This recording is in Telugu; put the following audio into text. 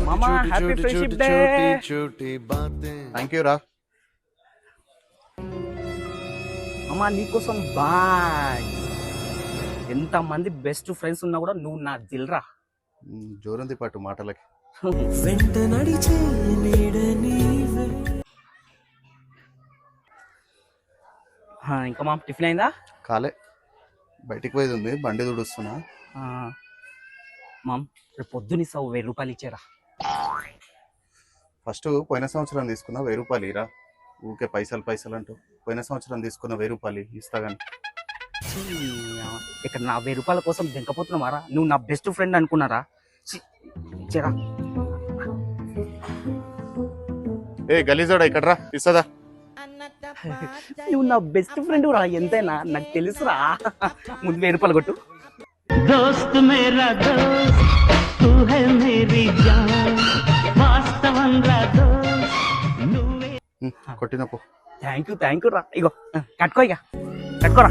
మామా happy friendship day. Thank you రా. మామా నీకోసం బాయ్. ఎంతమంది బెస్ట్ ఫ్రెండ్స్ ఉన్నా కూడా నువ్వు నా దిల్రా. జోరుంది పట్టు మాటలకి. ఇంకా మా టిఫిన్ అయిందా? కాలే, బయటికి పోయేది ఉంది, బండి తుడుస్తున్నా. మామ్ రేపు పొద్దున్న ఇస్తావు 1000 రూపాయలు ఇచ్చారా? ఫస్ట్ పోయిన సంవత్సరం తీసుకున్నా 1000 రూపాయలు ఇరా. ఊకే పైసలు అంటూ పోయిన సంవత్సరం తీసుకున్న 1000 రూపాయలు ఇస్తా గాని. ఇక్కడ నా 1000 రూపాయల కోసం దెంకపోతున్నామారా? నువ్వు నా బెస్ట్ ఫ్రెండ్ అనుకున్నారా? చెరా ఏ గలీజోడా ఇక్కడ రా, ఇస్తుందా? నువ్వు నా బెస్ట్ ఫ్రెండ్ రా, ఎంతైనా నాకు తెలుసురా. ముందు 1000 రూపాయలు కొట్టు. దోస్త్ మేరా దోస్త్ తూ హై మేరీ జాన్ వాస్తవం రా దోస్త్ నువ్వే. కొట్టినప్పు. థ్యాంక్ యూ రా. ఇగో కట్టుకో, ఇక కట్టుకోరా.